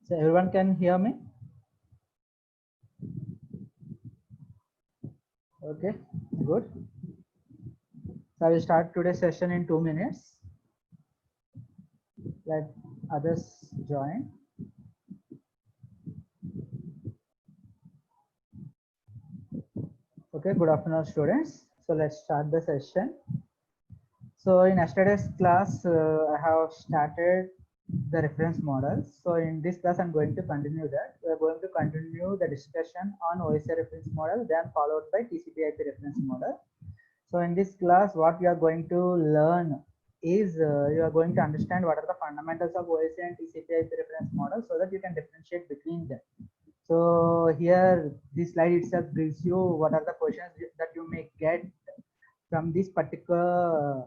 So everyone can hear me? Okay, good. So I will start today's session in 2 minutes. Let others join. Okay, good afternoon, students. So let's start the session. So in yesterday's class, I have started the reference models. So in this class, I'm going to continue that. We are going to continue the discussion on OSI reference model, then followed by TCP/IP reference model. So in this class, what you are going to learn is you are going to understand what are the fundamentals of OSI and TCP/IP reference model, so that you can differentiate between them. So here, this slide itself gives you what are the questions that you may get from this particular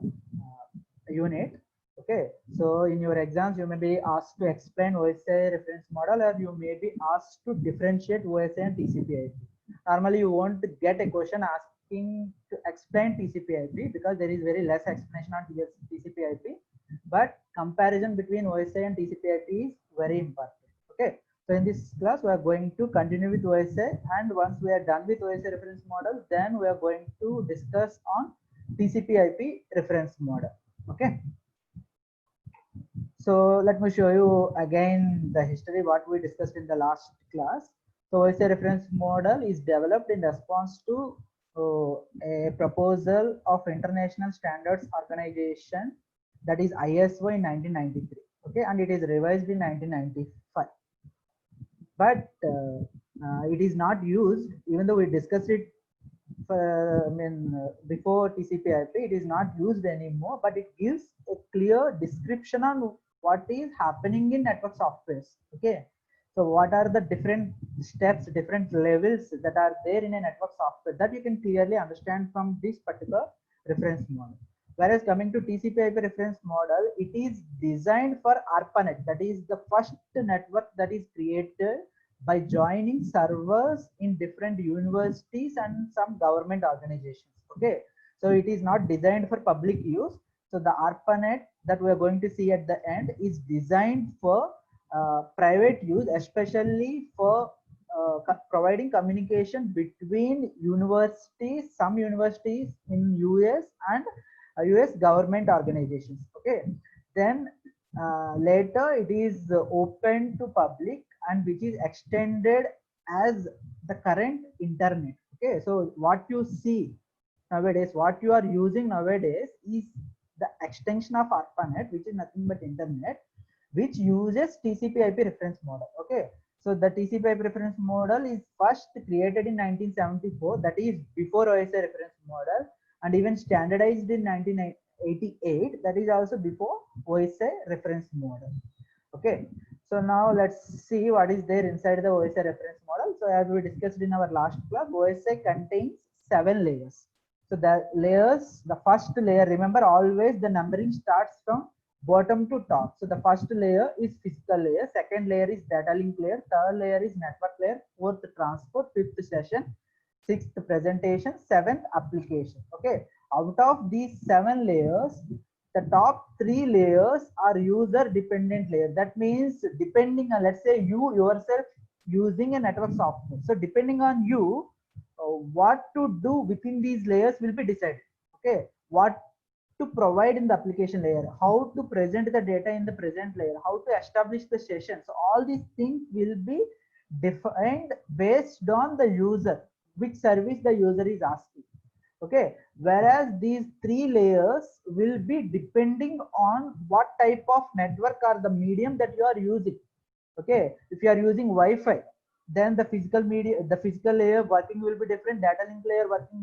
unit. Okay, so in your exams, you may be asked to explain OSI reference model, or you may be asked to differentiate OSI and TCP/IP. Normally, you won't get a question asking to explain TCP/IP because there is very less explanation on TCP/IP. But comparison between OSI and TCP/IP is very important. Okay, so in this class, we are going to continue with OSI, and once we are done with OSI reference model, then we are going to discuss on TCP/IP reference model. Okay. So let me show you again the history what we discussed in the last class. So OSI reference model is developed in response to a proposal of International Standards Organization, that is ISO, in 1993. Okay, and it is revised in 1995. But it is not used, even though we discussed it before TCP/IP, it is not used anymore, but it gives a clear description on what is happening in network softwares. Okay, so what are the different steps, different levels that are there in a network software, that you can clearly understand from this particular reference model. Whereas coming to TCP/IP reference model, it is designed for ARPANET, that is the first network that is created by joining servers in different universities and some government organizations. Okay, so it is not designed for public use. So the ARPANET that we are going to see at the end is designed for private use, especially for providing communication between universities, some universities in US and US government organizations. Okay, then later it is open to public, and which is extended as the current internet. Okay, so what you see nowadays, what you are using nowadays is the extension of ARPANET, which is nothing but internet, which uses TCP/IP reference model. Okay, so the TCP/IP reference model is first created in 1974, that is before OSI reference model, and even standardized in 1988, that is also before OSI reference model. Okay, so now let's see what is there inside the OSI reference model. So as we discussed in our last class, OSI contains 7 layers. So the layers, the first layer, remember always the numbering starts from bottom to top. So the first layer is physical layer, second layer is data link layer, third layer is network layer, fourth transport, fifth session, sixth presentation, seventh application. Okay, out of these 7 layers, the top 3 layers are user dependent layer. That means depending on, let's say you yourself using a network software, so depending on you, what to do within these layers will be decided. Okay, what to provide in the application layer, how to present the data in the present layer, how to establish the session. So all these things will be defined based on the user, which service the user is asking. Okay, whereas these 3 layers will be depending on what type of network or the medium that you are using. Okay, if you are using Wi-Fi, then the physical layer working will be different, data link layer working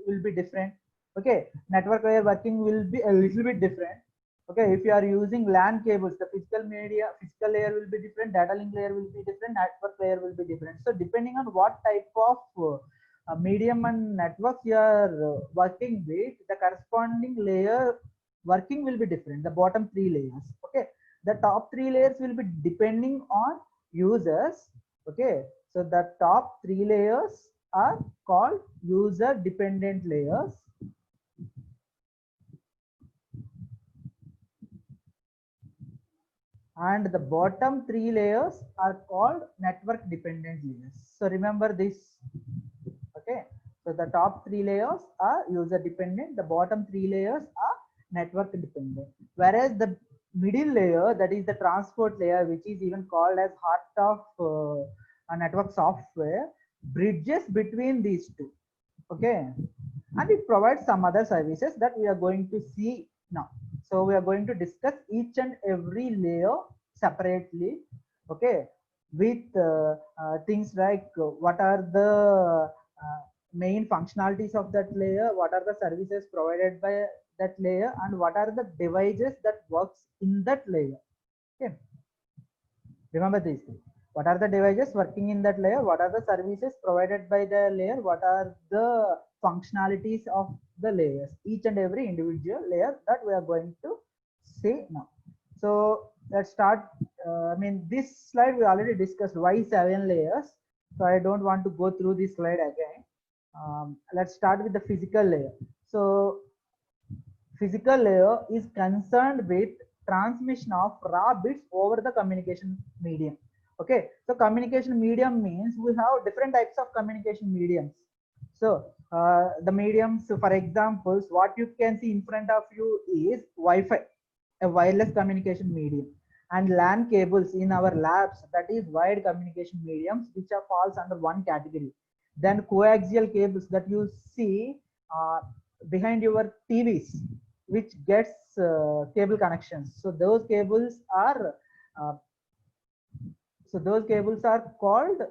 will be different. Okay, network layer working will be a little bit different. Okay, if you are using LAN cables, the physical layer will be different, data link layer will be different, network layer will be different. So depending on what type of medium and networks you are working with, the corresponding layer working will be different, the bottom 3 layers. Okay, the top 3 layers will be depending on users. Okay, so the top 3 layers are called user dependent layers. and the bottom three layers are called network dependent layers. So remember this. Okay, so the top three layers are user dependent, the bottom three layers are network dependent, whereas the middle layer, that is the transport layer, which is even called as heart of a network software, bridges between these two. Okay, and it provides some other services that we are going to see now. So we are going to discuss each and every layer separately. Okay, with things like what are the main functionalities of that layer, what are the services provided by that layer, and what are the devices that works in that layer. Okay, remember these things. What are the devices working in that layer? What are the services provided by the layer? What are the functionalities of the layers? Each and every individual layer that we are going to see now. So let's start. I mean, this slide we already discussed why 7 layers. So I don't want to go through this slide again. Let's start with the physical layer. So physical layer is concerned with transmission of raw bits over the communication medium. Okay, so communication medium means we have different types of communication mediums. So the mediums, so for examples, what you can see in front of you is Wi-Fi, a wireless communication medium, and LAN cables in our labs, that is wired communication mediums, which are falls under one category. Then coaxial cables that you see behind your TVs, which gets cable connections. So those cables are uh, called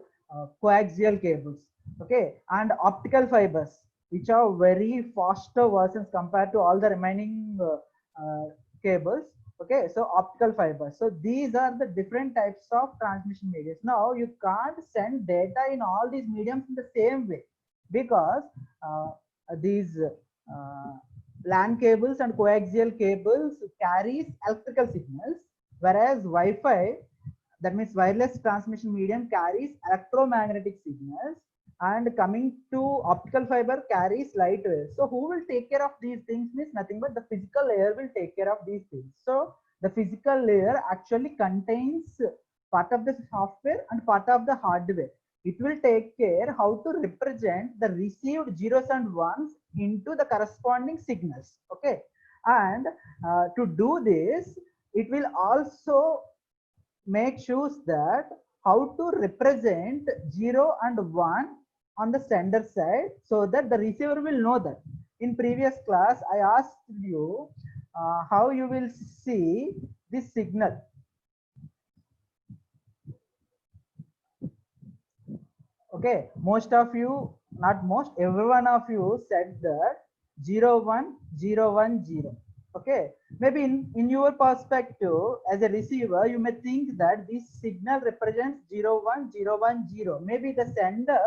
coaxial cables. Okay, and optical fibers, which are very faster versions compared to all the remaining cables. Okay, so optical fibers. So these are the different types of transmission mediums. Now you can't send data in all these mediums in the same way, because these LAN cables and coaxial cables carries electrical signals, whereas Wi-Fi, that means wireless transmission medium, carries electromagnetic signals, and coming to optical fiber carries light waves. So who will take care of these things means nothing but the physical layer will take care of these things. So the physical layer actually contains part of the software and part of the hardware. It will take care how to represent the received zeros and ones into the corresponding signals. Okay, and to do this, it will also make sure that how to represent 0 and 1 on the sender side, so that the receiver will know that. In previous class I asked you how you will see this signal. Okay, most of you, not most, every one of you said that 0 1 0 1 0. Okay, maybe in your perspective as a receiver, you may think that this signal represents 0 1 0 1 0. Maybe the sender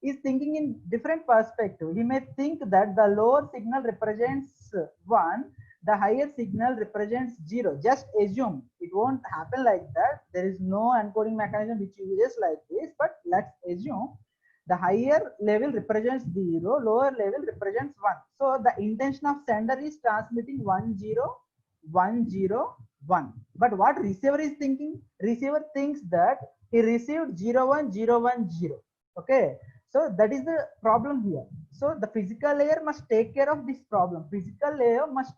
is thinking in different perspective. He may think that the lower signal represents 1, the higher signal represents 0. Just assume. It won't happen like that. There is no encoding mechanism which uses like this, but let's assume the higher level represents 0, lower level represents 1. So the intention of sender is transmitting 1 0 1 0 1. But what receiver is thinking? Receiver thinks that he received 0 1 0 1 0. Okay, so that is the problem here. So the physical layer must take care of this problem. Physical layer must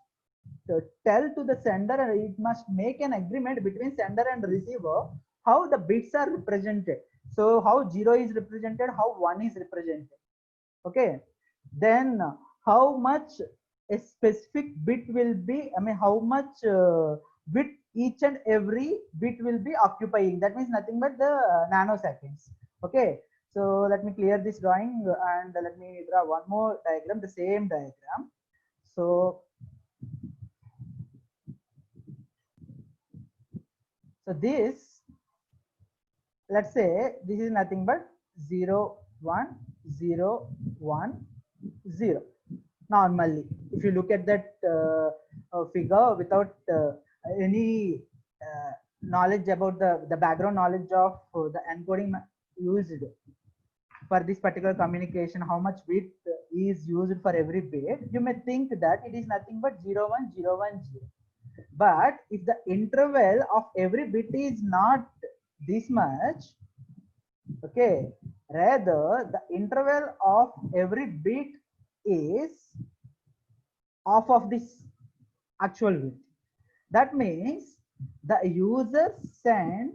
tell to the sender, and it must make an agreement between sender and receiver how the bits are represented. So how 0 is represented, how 1 is represented. Okay, then how much a specific bit will be, I mean how much bit each and every bit will be occupying. That means nothing but the nanoseconds. Okay, so let me clear this drawing and let me draw one more diagram, the same diagram. So this, let's say this is nothing but 0 1 0 1 0. Normally, if you look at that figure without any knowledge about the background knowledge of the encoding used for this particular communication, how much bit is used for every bit, you may think that it is nothing but 0 1 0 1 0. But if the interval of every bit is not this much, okay, rather the interval of every bit is half of this actual bit. That means the user sent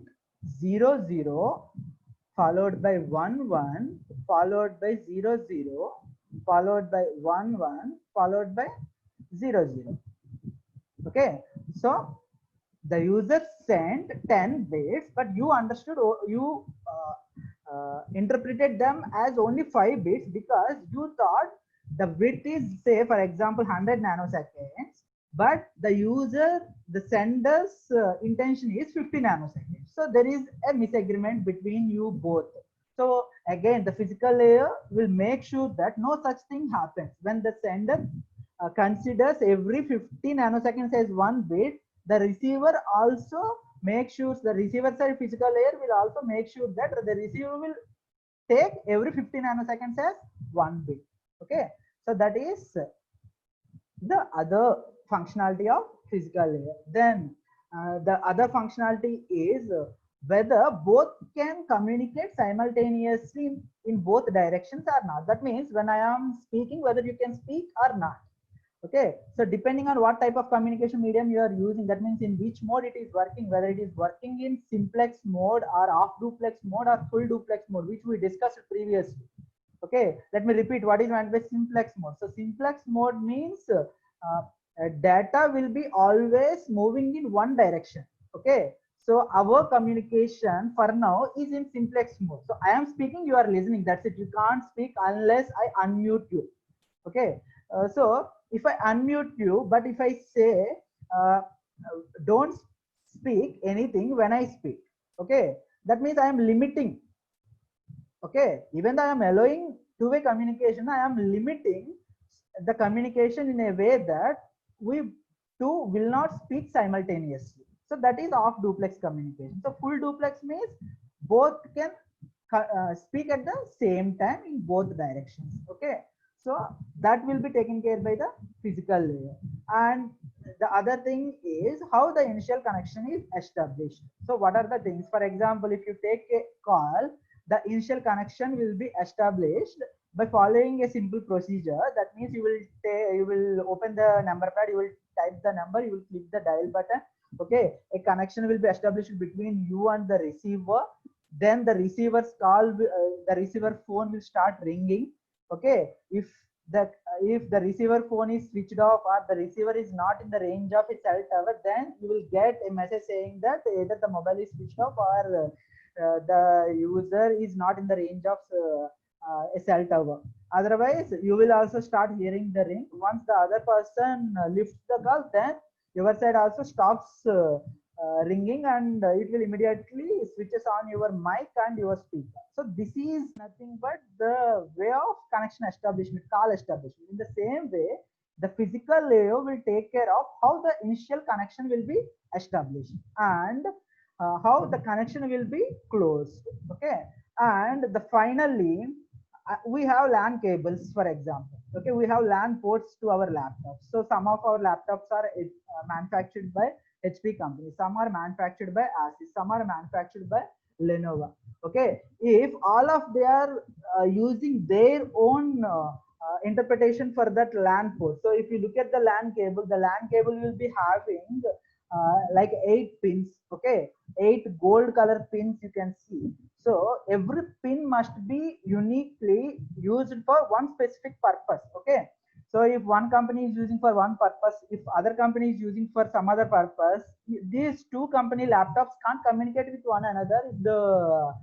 00 followed by 11 followed by 00 followed by 11 followed by 00. Okay, so the user sent 10 bits, but you understood, you interpreted them as only 5 bits because you thought the bit is, say for example, 100 nanoseconds, but the user, the sender's intention is 50 nanoseconds. So there is a misagreement between you both. So again, the physical layer will make sure that no such thing happens. When the sender considers every 50 nanoseconds as one bit, the receiver also makes sure, the receiver side physical layer will also make sure that the receiver will take every 50 nanoseconds as one bit. Okay, so that is the other functionality of physical layer. Then the other functionality is whether both can communicate simultaneously in both directions or not. That means when I am speaking, whether you can speak or not. Okay, so depending on what type of communication medium you are using, that means in which mode it is working, whether it is working in simplex mode or off duplex mode or full duplex mode, which we discussed previously. Okay, let me repeat what is meant by simplex mode. So simplex mode means data will be always moving in one direction. Okay, so our communication for now is in simplex mode. So I am speaking, you are listening, that's it. You can't speak unless I unmute you. Okay, so if I unmute you, but if I say don't speak anything when I speak, okay, that means I am limiting. Okay, even though I am allowing two-way communication, I am limiting the communication in a way that we two will not speak simultaneously. So that is off duplex communication. So full duplex means both can speak at the same time in both directions. Okay, so that will be taken care by the physical layer. And the other thing is how the initial connection is established. So what are the things? For example, if you take a call, the initial connection will be established by following a simple procedure. That means you will open the number pad, you will type the number, you will click the dial button. Okay, a connection will be established between you and the receiver. Then the receiver's call, the receiver phone will start ringing. Okay, if the receiver phone is switched off or the receiver is not in the range of a cell tower, then you will get a message saying that either the mobile is switched off or the user is not in the range of a cell tower. Otherwise, you will also start hearing the ring. Once the other person lifts the call, then your side also stops ringing, and it will immediately switches on your mic and your speaker. So this is nothing but the way of connection establishment, call establishment. In the same way, the physical layer will take care of how the initial connection will be established and how the connection will be closed. Okay, and the finally we have LAN cables, for example. Okay, we have LAN ports to our laptops. So some of our laptops are manufactured by HP company, some are manufactured by ASUS, some are manufactured by Lenovo. Okay, if all of they are using their own interpretation for that LAN port. So if you look at the LAN cable will be having like 8 pins. Okay, 8 gold color pins you can see. So every pin must be uniquely used for one specific purpose. Okay, so if one company is using for one purpose, if other company is using for some other purpose, these two company laptops can't communicate with one another if the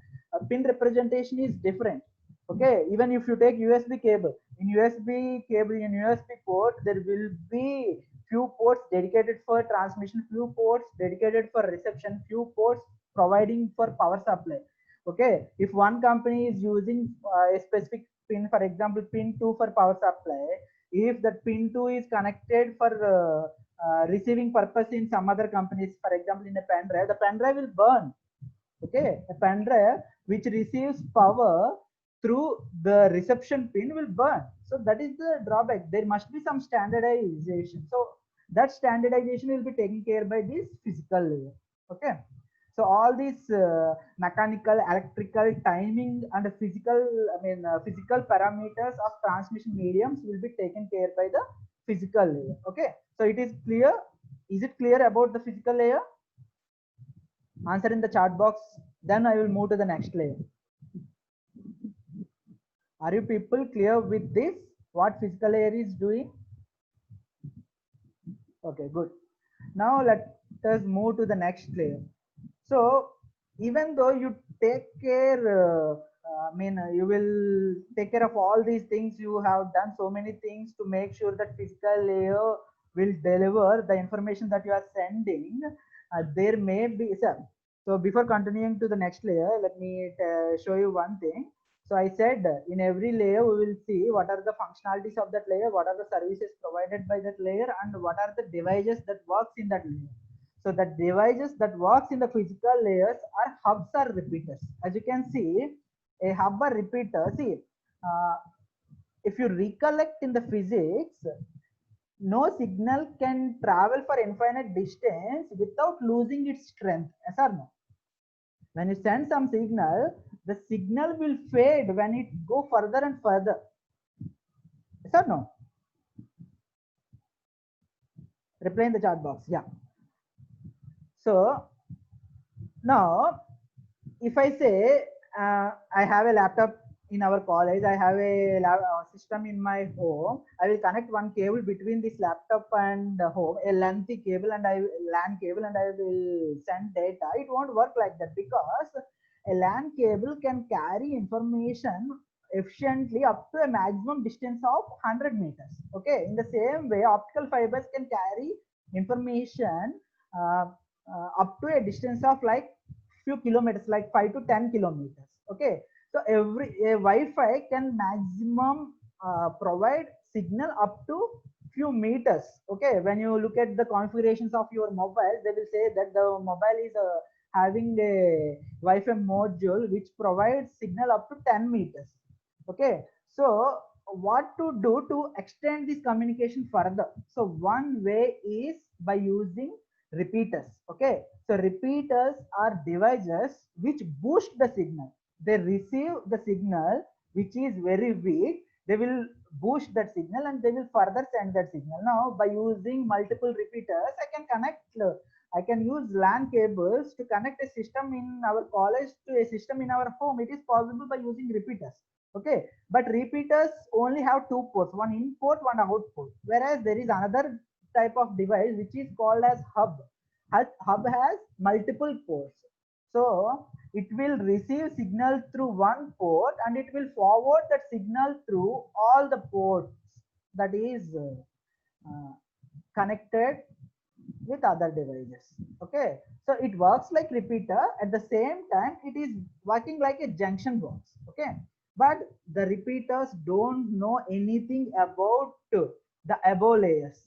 pin representation is different. Okay, even if you take USB cable, in USB port, there will be few ports dedicated for transmission, few ports dedicated for reception, few ports providing for power supply. Okay, if one company is using a specific pin, for example pin 2 for power supply, if that pin 2 is connected for receiving purpose in some other companies, for example in a pen drive, the pen drive will burn. Okay, a pen drive which receives power through the reception pin will burn. So that is the drawback. There must be some standardization. So that standardization will be taken care by this physical layer. Okay, so all these mechanical, electrical, timing, and physical, physical parameters of transmission mediums will be taken care by the physical layer. Okay, so it is clear. Is it clear about the physical layer? Answer in the chat box. Then I will move to the next layer. Are you people clear with this? What physical layer is doing? Okay, good. Now let us move to the next layer. So even though you take care, you will take care of all these things. You have done so many things to make sure that physical layer will deliver the information that you are sending. There may be, sir. So before continuing to the next layer, let me show you one thing. So I said in every layer we will see what are the functionalities of that layer, what are the services provided by that layer, and what are the devices that works in that layer. So the devices that works in the physical layers are hubs or repeaters. As you can see, a hub or repeater. See, if you recollect in the physics, no signal can travel for infinite distance without losing its strength. Yes or no? When you send some signal, the signal will fade when it go further and further. Yes or no? Reply in the chat box. Yeah. So now, if I say I have a laptop in our college, I have a system in my home, I will connect one cable between this laptop and home, a lengthy cable, and LAN cable, and I will send data. It won't work like that, because a LAN cable can carry information efficiently up to a maximum distance of 100 meters. Okay, in the same way, optical fibers can carry information uh, up to a distance of like few kilometers, like 5 to 10 kilometers. Okay, so a Wi-Fi can maximum provide signal up to few meters. Okay, when you look at the configurations of your mobile, they will say that the mobile is having a Wi-Fi module which provides signal up to 10 meters. Okay, so what to do to extend this communication further? So one way is by using repeaters. Okay, so repeaters are devices which boost the signal. They receive the signal which is very weak, they will boost that signal and they will further send that signal. Now by using multiple repeaters, I can use LAN cables to connect a system in our college to a system in our home. It is possible by using repeaters. Okay, but repeaters only have two ports, one in port, one out port, whereas there is another type of device which is called as hub. Hub has multiple ports, so it will receive signal through one port and it will forward that signal through all the ports that is connected with other devices. Okay, so it works like repeater, at the same time it is working like a junction box. Okay, but the repeaters don't know anything about the above layers.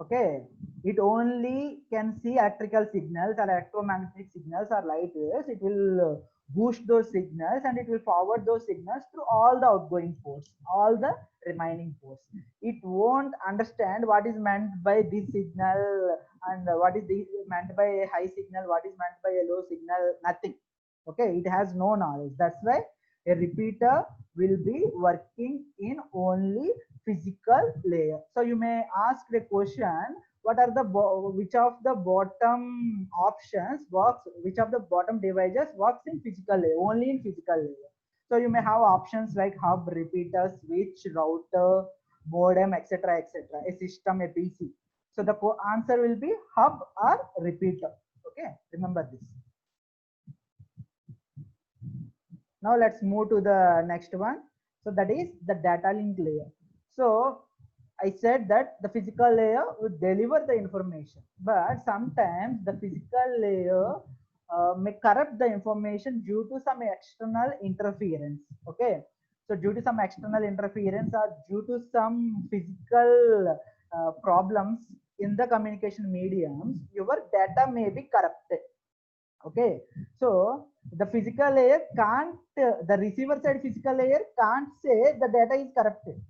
Okay, it only can see electrical signals or electromagnetic signals or light waves. It will boost those signals and it will forward those signals through all the outgoing ports, all the remaining ports. It won't understand what is meant by this signal and what is meant by a high signal, what is meant by a low signal, nothing. Okay, it has no knowledge. That's why a repeater will be working in only physical layer. So you may ask the question, what are the which of the bottom options works, which of the bottom devices works in physical layer, only in physical layer. So you may have options like hub, repeater, switch, router, modem, etc., etc., a system, a PC. So the answer will be hub or repeater. Okay, remember this. Now let's move to the next one. So that is the data link layer. So I said that the physical layer would deliver the information, but sometimes the physical layer may corrupt the information due to some external interference. Okay, so due to some external interference or due to some physical problems in the communication mediums, your data may be corrupted. Okay, so the physical layer can't, the receiver side physical layer can't say the data is corrupted.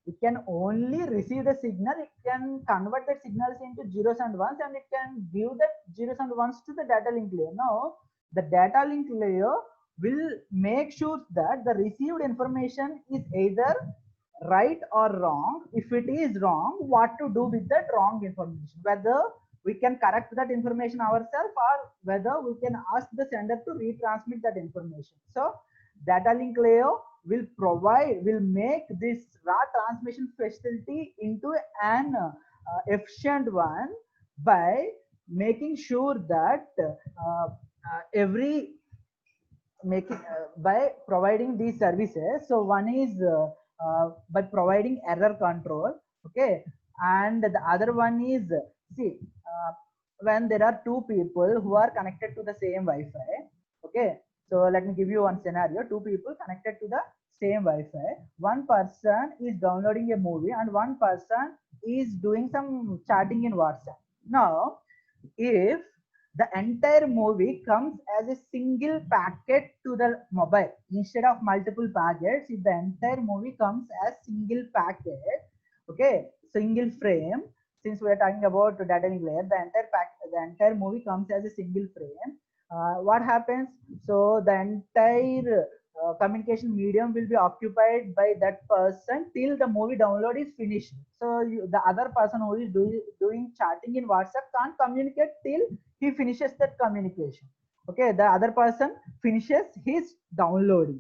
It can only receive the signal. It can convert the signals into zeros and ones, and it can give the zeros and ones to the data link layer. Now, the data link layer will make sure that the received information is either right or wrong. If it is wrong, what to do with that wrong information, whether we can correct that information ourselves or whether we can ask the sender to retransmit that information. So data link layer will make this raw transmission facility into an efficient one by making sure that every making by providing these services. So one is by providing error control, okay, and the other one is, see, when there are two people who are connected to the same Wi-Fi, okay. So let me give you one scenario: two people connected to the same Wi-Fi. One person is downloading a movie, and one person is doing some chatting in WhatsApp. Now, if the entire movie comes as a single packet to the mobile instead of multiple packets, if the entire movie comes as single packet, okay, single frame, since we are talking about data link layer, the entire movie comes as a single frame. What happens? So the entire communication medium will be occupied by that person till the movie download is finished. So the other person who is doing chatting in WhatsApp can't communicate till he finishes that communication. Okay, the other person finishes his downloading.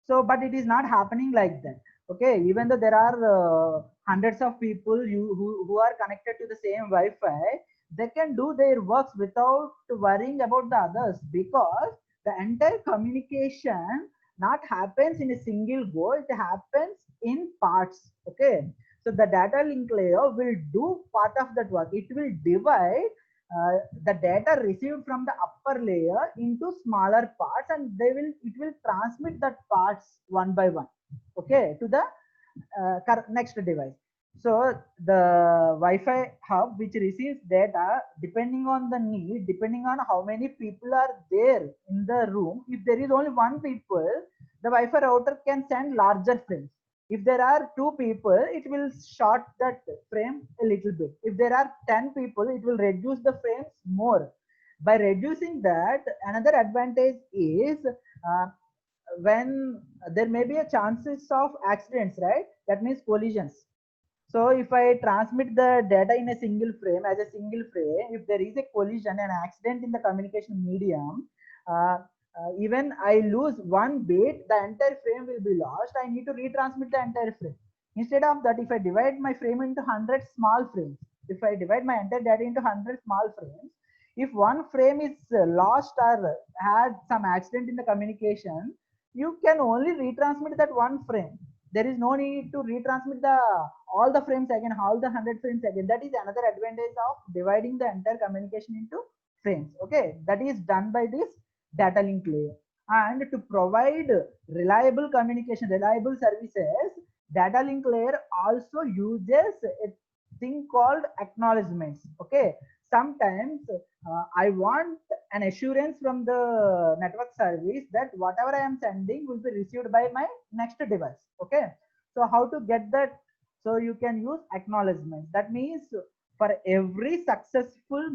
So, but it is not happening like that. Okay, even though there are hundreds of people who are connected to the same Wi-Fi, they can do their works without worrying about the others, because the entire communication not happens in a single go, it happens in parts. Okay, so the data link layer will do part of that work. It will divide the data received from the upper layer into smaller parts, and it will transmit that parts one by one, okay, to the next device. So the Wi-Fi hub which receives data depending on the need, depending on how many people are there in the room. If there is only one people, the Wi-Fi router can send larger frames. If there are two people, it will short that frame a little bit. If there are 10 people, it will reduce the frames more. By reducing that, another advantage is when there may be a chances of accidents, right? That means collisions. So if I transmit the data in a single frame, as a single frame, if there is a collision, an accident in the communication medium, even I lose one bit, the entire frame will be lost. I need to retransmit the entire frame. Instead of that, if I divide my frame into 100 small frames, if I divide my entire data into 100 small frames, if one frame is lost or had some accident in the communication, you can only retransmit that one frame. There is no need to retransmit the all the frames again, all the 100 frames again. That is another advantage of dividing the entire communication into frames. Okay, that is done by this data link layer. And to provide reliable communication, reliable services, data link layer also uses a thing called acknowledgements. Okay, sometimes I want an assurance from the network service that whatever I am sending will be received by my next device. Okay, so how to get that? So you can use acknowledgement. That means for every successful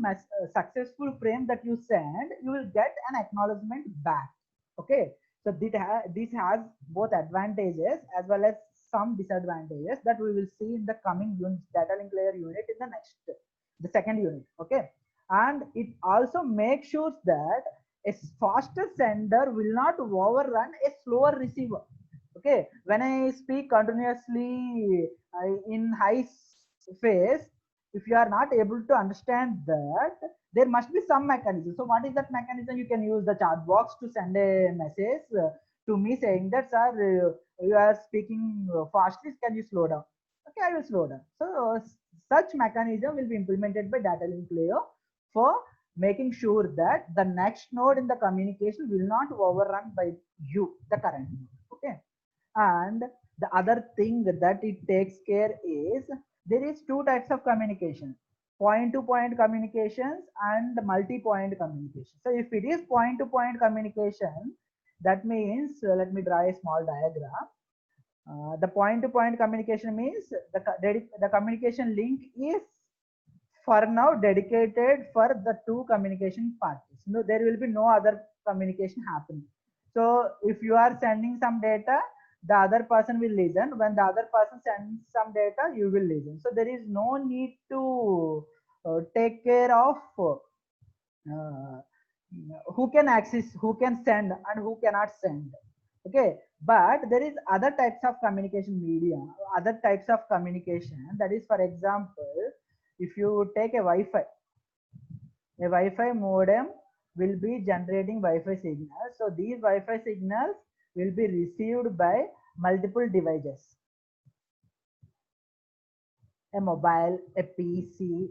frame that you send, you will get an acknowledgement back. Okay, so this has both advantages as well as some disadvantages that we will see in the coming unit, data link layer unit, in the second unit. Okay, and it also makes sure that a faster sender will not overrun a slower receiver. Okay, when I speak continuously in high phase, if you are not able to understand that, there must be some mechanism. So what is that mechanism? You can use the chat box to send a message to me saying that, sir, you are speaking fastly, can you slow down? Okay, I will slow down. So such mechanism will be implemented by data link layer for making sure that the next node in the communication will not overrun by you, the current node. Okay, and the other thing that it takes care is, there is two types of communication: point to point communications and multi-point communication. So if it is point to point communication, that means let me draw a small diagram. The point-to-point communication means the communication link is for now dedicated for the two communication parties. No, there will be no other communication happening. So if you are sending some data, the other person will listen. When the other person sends some data, you will listen. So there is no need to take care of uh, who can access, who can send, and who cannot send. Okay, but there is other types of communication media, other types of communication. That is, for example, if you take a Wi-Fi modem will be generating Wi-Fi signals. So these Wi-Fi signals will be received by multiple devices, a mobile, a PC,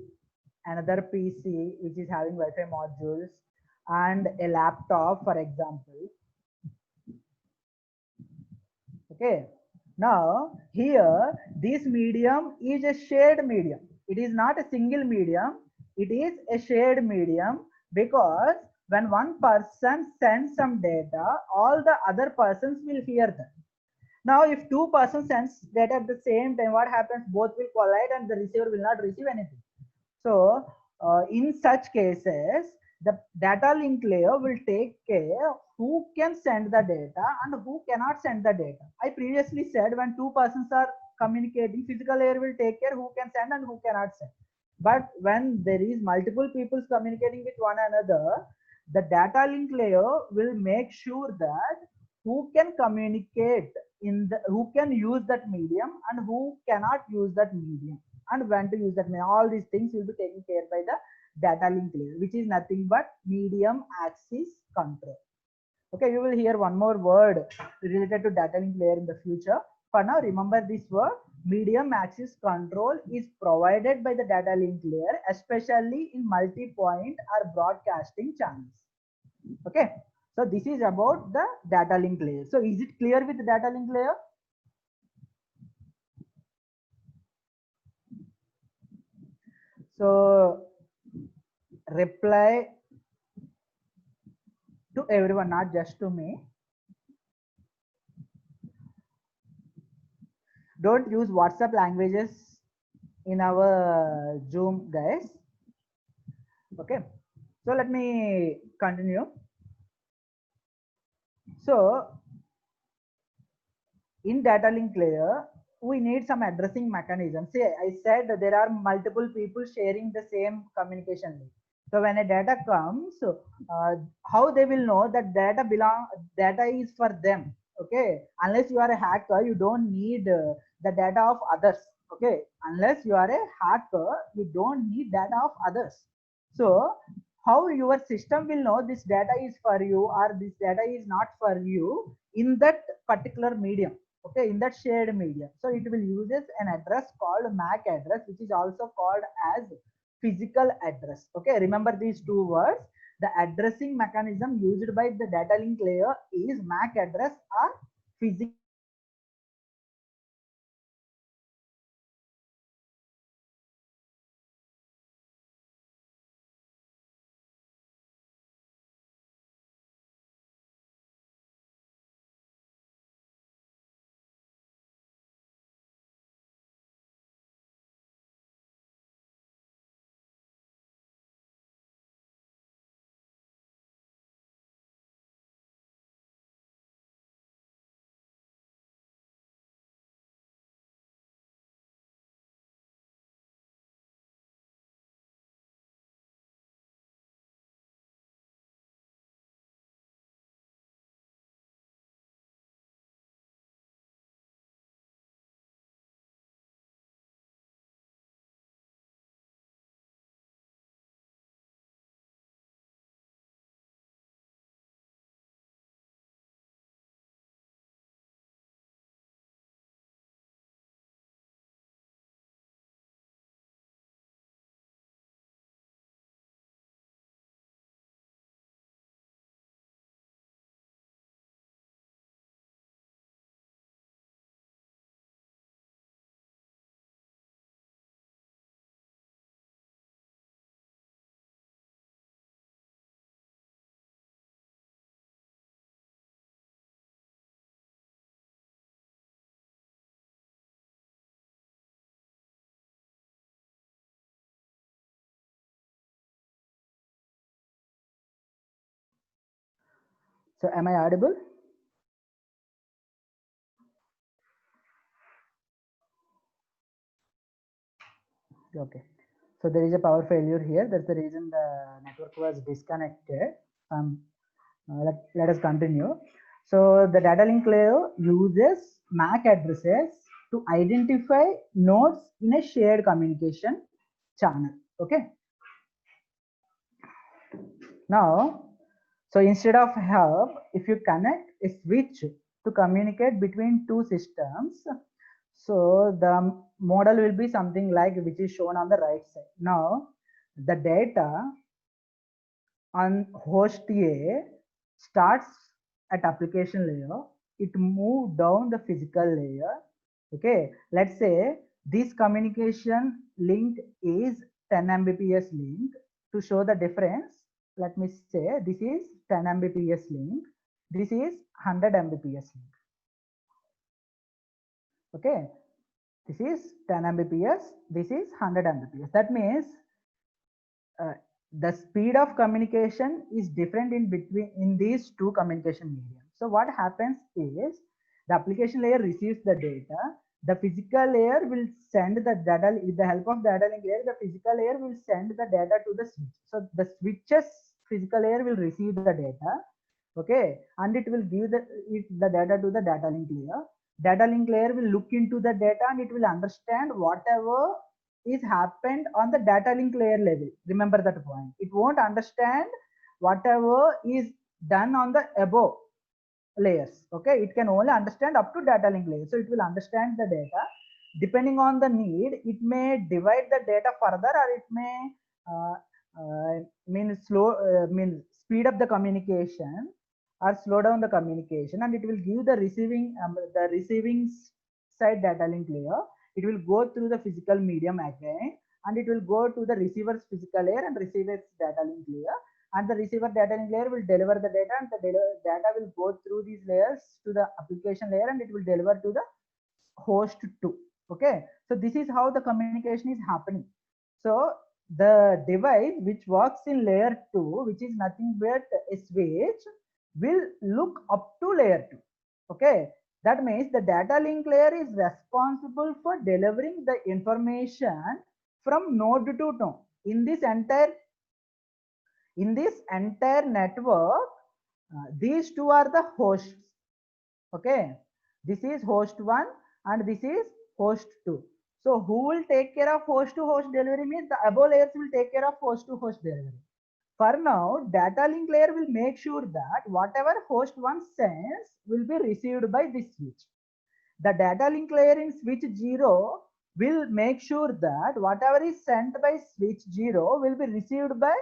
another PC which is having Wi-Fi modules, and a laptop, for example. Okay. Now here this medium is a shared medium. It is not a single medium. It is a shared medium because when one person sends some data, all the other persons will hear them. Now, if two persons sends data at the same time, what happens? Both will collide and the receiver will not receive anything. So, in such cases, the data link layer will take care who can send the data and who cannot send the data. I previously said when two persons are communicating, physical layer will take care who can send and who cannot send. But when there is multiple people communicating with one another, the data link layer will make sure that who can communicate in the, who can use that medium and who cannot use that medium, and when to use that medium. All these things will be taken care by the data link layer, which is nothing but medium access control. Okay, you will hear one more word related to data link layer in the future. For now, remember this word. Medium access control is provided by the data link layer, especially in multi-point or broadcasting channels. Okay, so this is about the data link layer. So is it clear with the data link layer? So reply to everyone, not just to me. Don't use WhatsApp languages in our Zoom, guys. Okay, so let me continue. So in data link layer, we need some addressing mechanism. See, I said there are multiple people sharing the same communication link. So when a data comes, how they will know that data is for them? Okay, unless you are a hacker, you don't need the data of others. Okay, unless you are a hacker, you don't need data of others. So how your system will know this data is for you or this data is not for you in that particular medium? Okay, in that shared medium. So it will uses an address called MAC address, which is also called as physical address. Okay, remember these two words. The addressing mechanism used by the data link layer is MAC address or physical So am I audible? Okay. So there is a power failure here. That's the reason the network was disconnected. Let us continue. So the data link layer uses MAC addresses to identify nodes in a shared communication channel. Okay. Now, so instead of hub, if you connect a switch to communicate between two systems, so the model will be something like which is shown on the right side. Now, the data on host A starts at application layer. It moves down the physical layer. Okay, let's say this communication link is 10 Mbps link. To show the difference, let me say this is 10 Mbps link. This is 100 Mbps link. Okay, this is 10 Mbps. This is 100 Mbps. That means the speed of communication is different in between in these two communication mediums. So what happens is the application layer receives the data. The physical layer will send the data with the help of data link layer. The physical layer will send the data to the switch. So the switches physical layer will receive the data. Okay, and it will give the data to the data link layer. Data link layer will look into the data and it will understand whatever is happened on the data link layer level. Remember that point. It won't understand whatever is done on the above layers. Okay, it can only understand up to data link layer. So it will understand the data. Depending on the need, it may divide the data further, or it may mean speed up the communication or slow down the communication, and it will give the receiving side data link layer. It will go through the physical medium again, and it will go to the receiver's physical layer and receiver's data link layer, and the receiver data link layer will deliver the data, and the data will go through these layers to the application layer, and it will deliver to the host 2. Okay, so this is how the communication is happening. So the device which works in layer 2, which is nothing but a switch, will look up to layer 2. Okay, that means the data link layer is responsible for delivering the information from node to node in this entire network. These two are the hosts. Okay, this is host 1 and this is host 2. So who will take care of host to host delivery means the above layers will take care of host to host delivery. For now, data link layer will make sure that whatever host 1 sends will be received by this switch. The data link layer in switch 0 will make sure that whatever is sent by switch 0 will be received by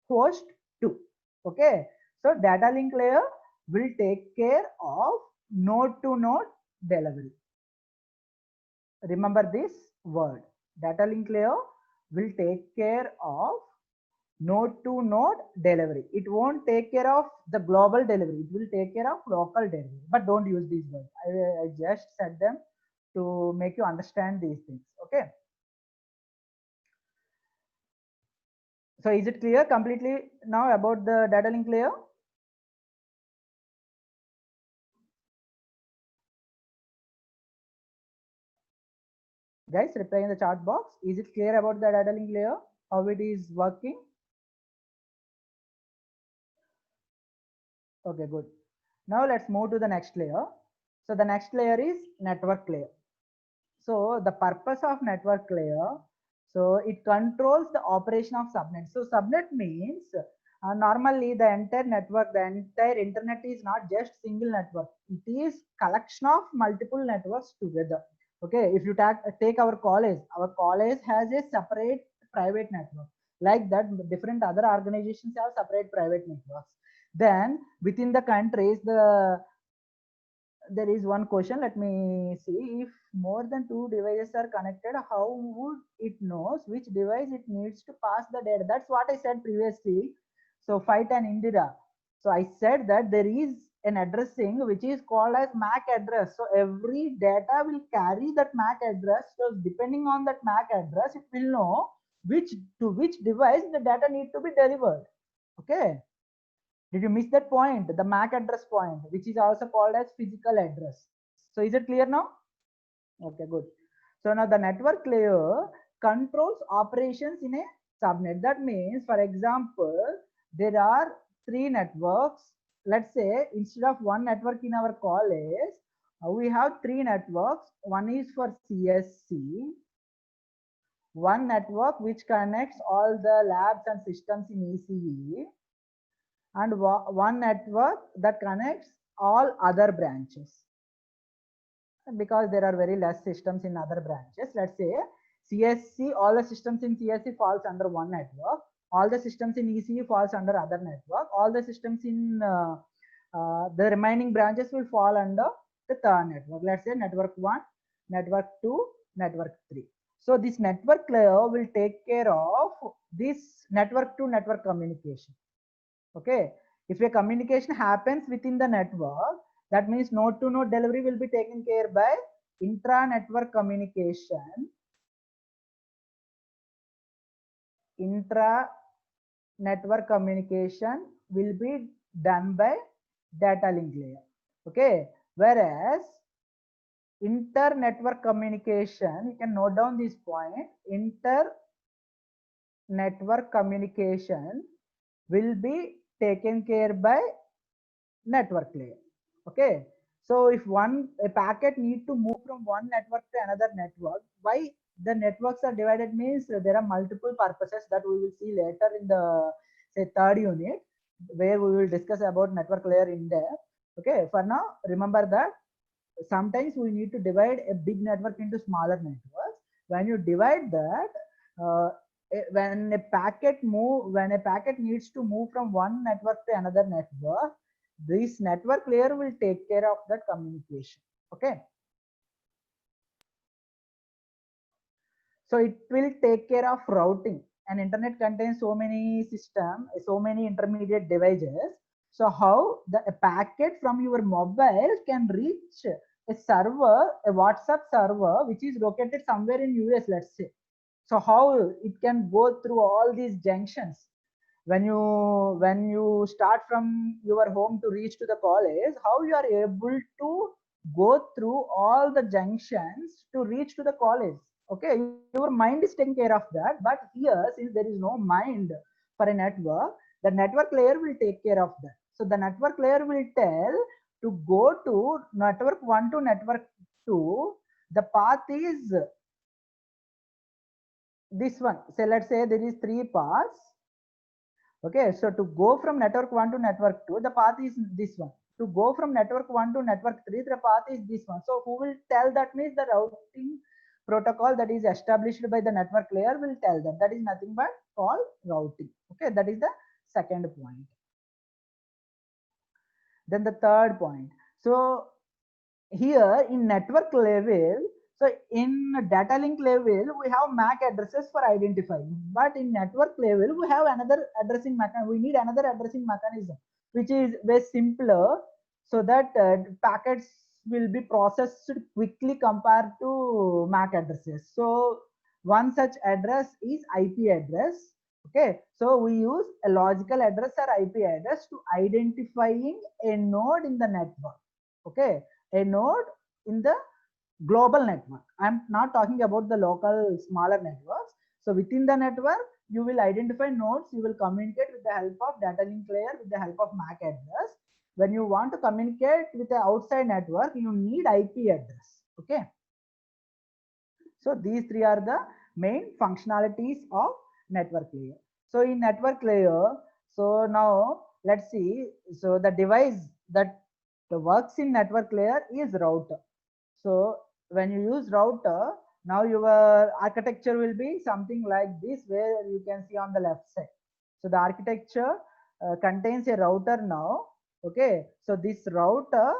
host 2. Okay, so data link layer will take care of node to node delivery. Remember this word, data link layer will take care of node to node delivery. It won't take care of the global delivery, it will take care of local delivery. But don't use these words, I just said them to make you understand these things. Okay, so is it clear completely now about the data link layer? Guys, reply in the chat box. Is it clear about the data link layer, how it is working? Okay, good. Now let's move to the next layer. So the next layer is network layer. So the purpose of network layer, so it controls the operation of subnet. So subnet means normally the entire network, the entire internet is not just single network. It is collection of multiple networks together. Okay, if you take our college has a separate private network. Like that, different other organizations have separate private networks. Then within the countries, there is one question. Let me see. If more than two devices are connected, how would it knows which device it needs to pass the data? That's what I said previously. So Fight and Indira. So I said that there is an addressing which is called as MAC address. So every data will carry that MAC address. So depending on that MAC address, it will know which device the data need to be delivered. Okay. Did you miss that point? The MAC address point, which is also called as physical address. So is it clear now? Okay, good. So now the network layer controls operations in a subnet. That means, for example, there are three networks. Let's say instead of one network in our college, we have three networks. One is for CSC, one network which connects all the labs and systems in ECE, and one network that connects all other branches, because there are very less systems in other branches. Let's say CSC, all the systems in CSC falls under one network, all the systems in ECE falls under other network, all the systems in the remaining branches will fall under the third network. Let's say network 1, network 2, network 3. So this network layer will take care of this network to network communication. Okay, if a communication happens within the network, that means node to node delivery will be taken care by intra-network communication. Intra-network communication will be done by data link layer. Okay, whereas inter-network communication, you can note down this point, inter-network communication will be taken care by network layer. Okay, so if a packet need to move from one network to another network, why the networks are divided means there are multiple purposes that we will see later in the say third unit, where we will discuss about network layer in depth. Okay, for now remember that sometimes we need to divide a big network into smaller networks. When you divide that, when a packet needs to move from one network to another network, this network layer will take care of that communication. Okay, so it will take care of routing. An internet contains so many systems, so many intermediate devices. So how a packet from your mobile can reach a server, a WhatsApp server, which is located somewhere in US, let's say. So how it can go through all these junctions. When you start from your home to reach to the college, how you are able to go through all the junctions to reach to the college. Okay, your mind is taking care of that, but here, since there is no mind for a network, the network layer will take care of that. So the network layer will tell to go to network 1 to network 2, the path is this one. So let's say there is 3 paths. Okay, so to go from network 1 to network 2, the path is this one. To go from network 1 to network 3, the path is this one. So who will tell that? Means the routing protocol that is established by the network layer will tell them. That is nothing but called routing. Okay, that is the second point. Then the third point. So here in network level, so in data link level, we have MAC addresses for identifying, but in network level, we have another addressing mechanism. We need another addressing mechanism, which is way simpler, so that packets will be processed quickly compared to MAC addresses. So one such address is IP address. Okay, so we use a logical address or IP address to identifying a node in the network. Okay, a node in the global network. I'm not talking about the local smaller networks. So within the network, you will identify nodes. You will communicate with the help of data link layer, with the help of MAC address. When you want to communicate with the outside network, you need IP address. Okay, so these three are the main functionalities of network layer. So in network layer, so now let's see. So the device that works in network layer is router. So when you use router, now your architecture will be something like this, where you can see on the left side. So the architecture contains a router now. Okay, so this router,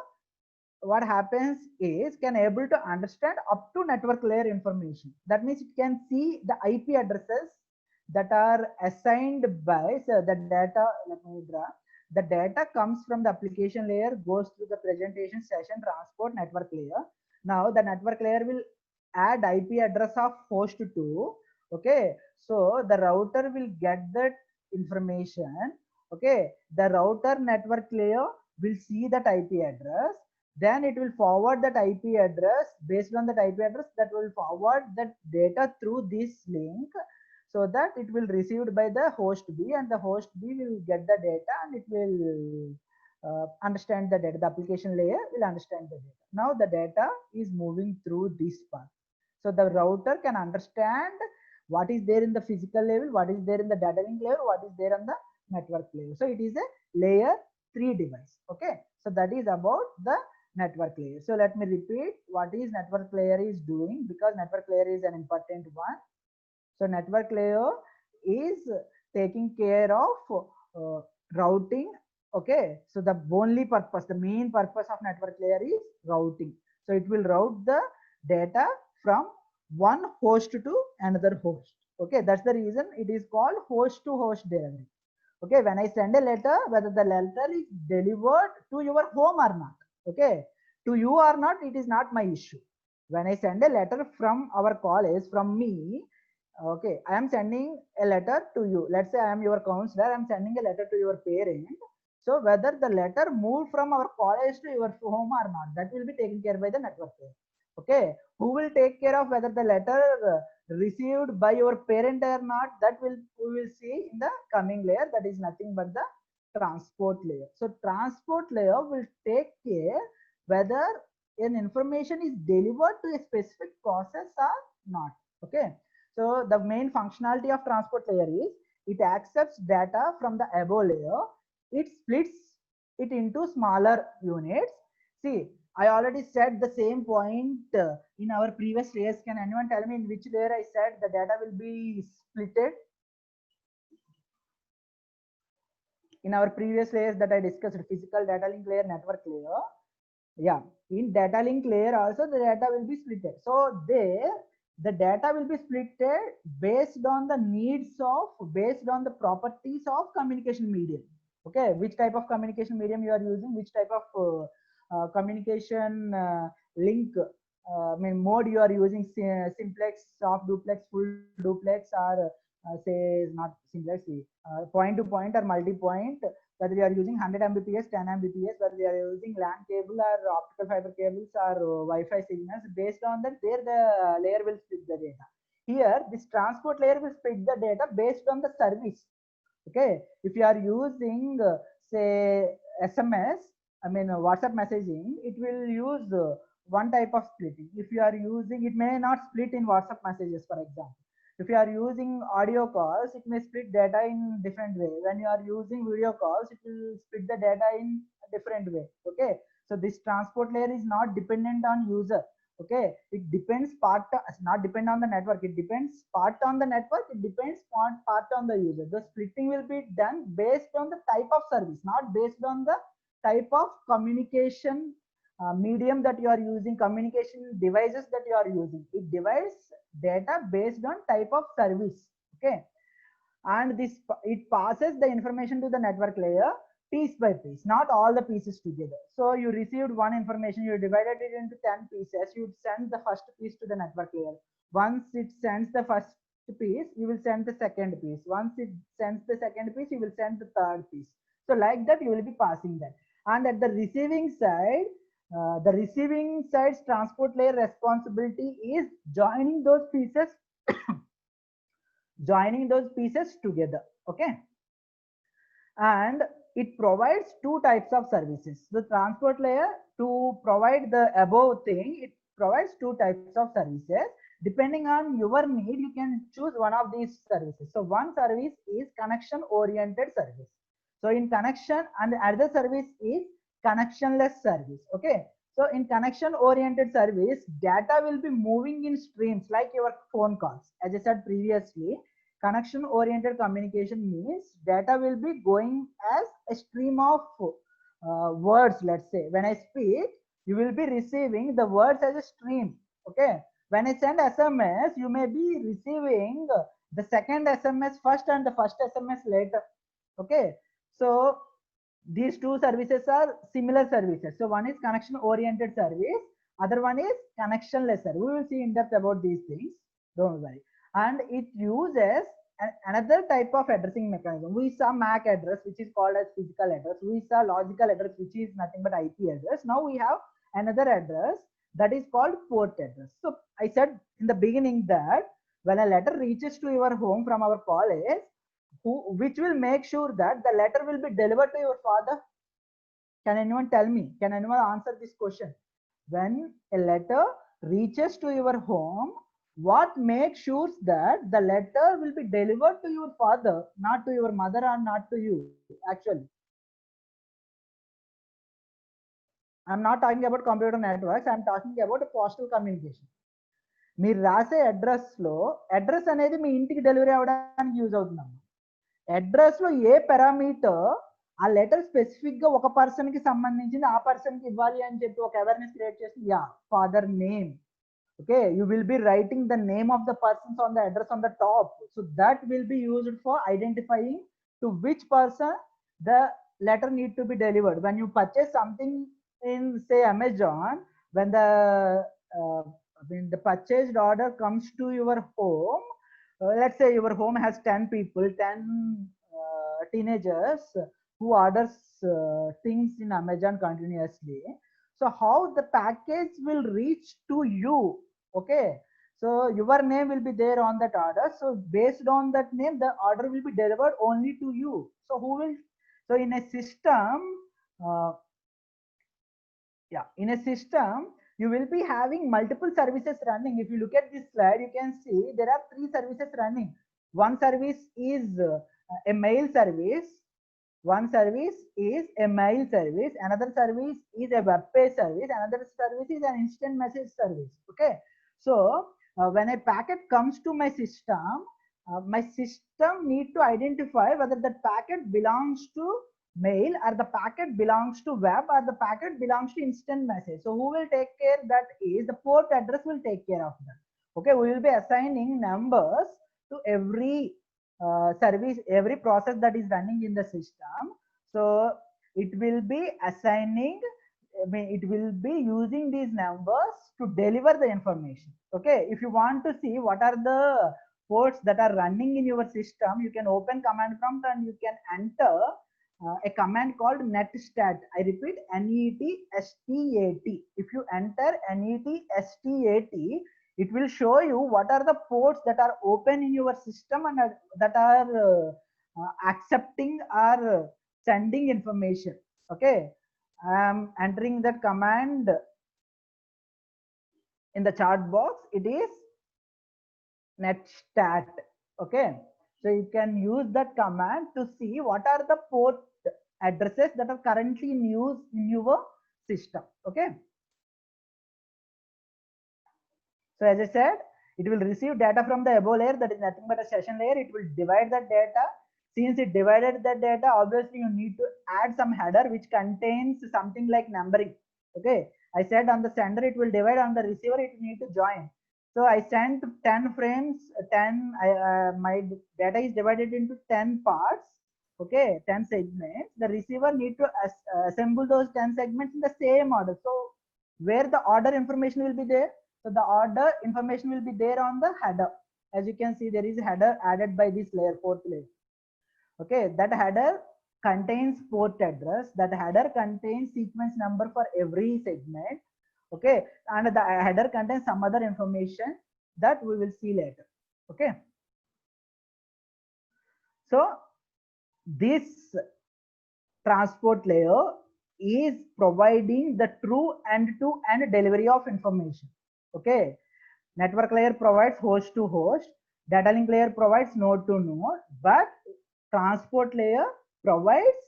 what happens is, can able to understand up to network layer information. That means it can see the IP addresses that are assigned by, so the data, let me draw. The data comes from the application layer, goes through the presentation, session, transport, network layer. Now the network layer will add IP address of host 2. Okay, so the router will get that information. Okay, the router network layer will see that IP address, then it will forward that IP address. Based on that IP address, that will forward that data through this link, so that it will received by the host B, and the host B will get the data, and it will understand the data. The application layer will understand the data. Now the data is moving through this path. So the router can understand what is there in the physical level, what is there in the data link layer, what is there on the network layer. So it is a layer 3 device. Okay, so that is about the network layer. So let me repeat what is network layer is doing, because network layer is an important one. So network layer is taking care of routing. Okay, so the only purpose, the main purpose of network layer is routing. So it will route the data from one host to another host. Okay, that's the reason it is called host to host delivery. Okay, when I send a letter, whether the letter is delivered to your home or not, okay, to you or not, it is not my issue. When I send a letter from our college, from me, okay, I am sending a letter to you. Let's say I am your counselor, I am sending a letter to your parent. So whether the letter moved from our college to your home or not, that will be taken care by the network layer. Okay, who will take care of whether the letter received by your parent or not, that will we will see in the coming layer. That is nothing but the transport layer. So transport layer will take care whether an information is delivered to a specific process or not. Okay, so the main functionality of transport layer is it accepts data from the above layer, it splits it into smaller units. See, I already said the same point in our previous layers. Can anyone tell me in which layer I said the data will be splitted? In our previous layers that I discussed, physical data link layer, network layer. Yeah, in data link layer also the data will be splitted. So there the data will be splitted based on the needs of, based on the properties of communication medium. Okay, which type of communication medium you are using, which type of communication link, I mean mode you are using, simplex, soft duplex, full duplex, or say not simplex, point to point or multi-point, whether you are using 100 Mbps, 10 Mbps, whether you are using LAN cable or optical fiber cables or Wi-Fi signals. Based on that, there the layer will split the data. Here, this transport layer will split the data based on the service. Okay, if you are using say SMS, I mean WhatsApp messaging, it will use one type of splitting. If you are using, it may not split in WhatsApp messages, for example. If you are using audio calls, it may split data in different way. When you are using video calls, it will split the data in a different way. Okay, so this transport layer is not dependent on user. Okay, it depends not depend on the network, it depends part on the network, it depends part on the user. The splitting will be done based on the type of service, not based on the type of communication medium that you are using, communication devices that you are using. It divides data based on type of service. Okay, and this it passes the information to the network layer piece by piece, not all the pieces together. So you received one information, you divided it into 10 pieces, you send the first piece to the network layer. Once it sends the first piece, you will send the second piece. Once it sends the second piece, you will send the third piece. So like that you will be passing that. And at the receiving side, the receiving side's transport layer responsibility is joining those pieces joining those pieces together. Okay, and it provides two types of services. The transport layer, to provide the above thing, it provides two types of services. Depending on your need, you can choose one of these services. So one service is connection oriented service. So in connection, and other service is connectionless service. Okay, so in connection oriented service, data will be moving in streams like your phone calls. As I said previously, connection oriented communication means data will be going as a stream of words. Let's say when I speak, you will be receiving the words as a stream. Okay, when I send SMS, you may be receiving the second SMS first and the first SMS later. Okay, so these two services are similar services. So one is connection oriented service, other one is connectionless service. We will see in depth about these things, don't worry. And it uses another type of addressing mechanism. We saw MAC address, which is called as physical address. We saw logical address, which is nothing but IP address. Now we have another address that is called port address. So I said in the beginning that when a letter reaches to your home from our college, which will make sure that the letter will be delivered to your father? Can anyone tell me? Can anyone answer this question? When a letter reaches to your home, what makes sure that the letter will be delivered to your father, not to your mother or not to you? Actually, I'm not talking about computer networks. I'm talking about a postal communication. మీరు రాసే అడ్రస్లో address అనేది మీ ఇంటికి delivery అవ్వడానికి use అవుతుందమ్మా. అడ్రస్లో ఏ parameter ఆ letter specific గా ఒక పర్సన్ కి సంబంధించింది ఆ పర్సన్ కి ఇవ్వాలి అని చెప్పి ఒక అవేర్నెస్ క్రియేట్ చేసి yeah father name. Okay, you will be writing the name of the persons on the address on the top, so that will be used for identifying to which person the letter need to be delivered. When you purchase something in say Amazon, when the purchased order comes to your home, let's say your home has 10 people, 10 teenagers who orders things in Amazon continuously. So how the package will reach to you? Okay, so your name will be there on that order. So based on that name, the order will be delivered only to you. So who will? So in a system, in a system, you will be having multiple services running. If you look at this slide, you can see there are 3 services running. One service is a mail service. One service is a mail service, another service is a web page service, another service is an instant message service. Okay, so when a packet comes to my system need to identify whether that packet belongs to mail or the packet belongs to web or the packet belongs to instant message. So who will take care? That is the port address will take care of that. Okay, we will be assigning numbers to every service, every process that is running in the system. So it will be assigning, it will be using these numbers to deliver the information. Okay, if you want to see what are the ports that are running in your system, you can open command prompt and you can enter a command called netstat. I repeat, netstat. If you enter netstat, it will show you what are the ports that are open in your system and that are accepting or sending information. Okay, I am entering that command in the chat box. It is netstat. Okay, so you can use that command to see what are the port addresses that are currently in use in your system. Okay, so as I said, it will receive data from the above layer, that is nothing but a session layer. It will divide that data. Since it divided that data, obviously you need to add some header which contains something like numbering. Okay, I said on the sender it will divide, on the receiver it need to join. So I sent 10 frames, 10 my data is divided into 10 parts. Okay, 10 segments. The receiver need to assemble those 10 segments in the same order. So where the order information will be there, so the order information will be there on the header. As you can see, there is a header added by this layer, 4th layer. Okay, that header contains port address, that header contains sequence number for every segment. Okay, and the header contains some other information that we will see later. Okay, so this transport layer is providing the true end-to-end delivery of information. Okay, network layer provides host to host, data link layer provides node to node, but transport layer provides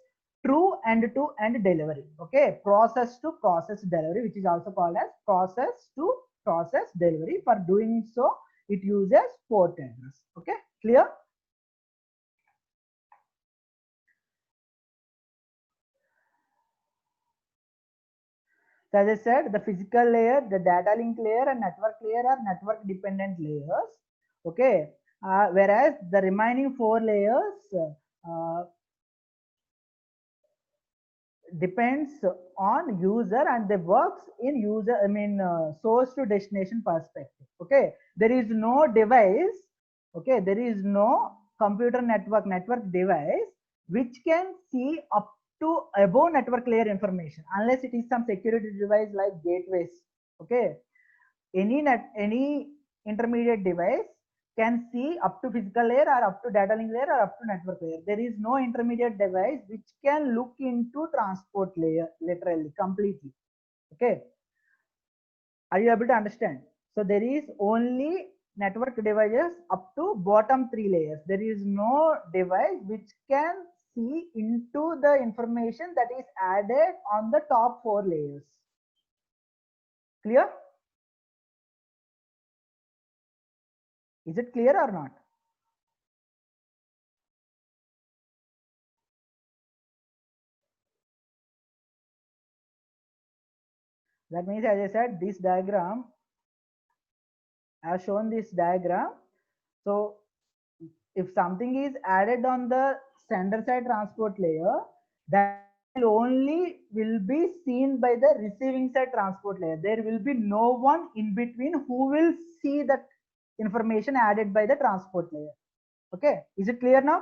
true end-to-end delivery. Okay, process to process delivery, which is also called as process to process delivery. For doing so, it uses port address. Okay, clear? So as I said, the physical layer, the data link layer, and network layer are network dependent layers. Okay, whereas the remaining 4 layers depends on user and they works in user, source to destination perspective. Okay, there is no device. Okay, there is no computer network device which can see up to above network layer information, unless it is some security device like gateways. Okay, any intermediate device can see up to physical layer or up to data link layer or up to network layer. There is no intermediate device which can look into transport layer literally completely. Okay, are you able to understand? So there is only network devices up to bottom 3 layers. There is no device which can see into the information that is added on the top 4 layers. Clear? Is it clear or not? That means, as I said, this diagram, I have shown this diagram. So if something is added on the sender side transport layer, that only will be seen by the receiving side transport layer. There will be no one in between who will see that information added by the transport layer. Okay, is it clear now?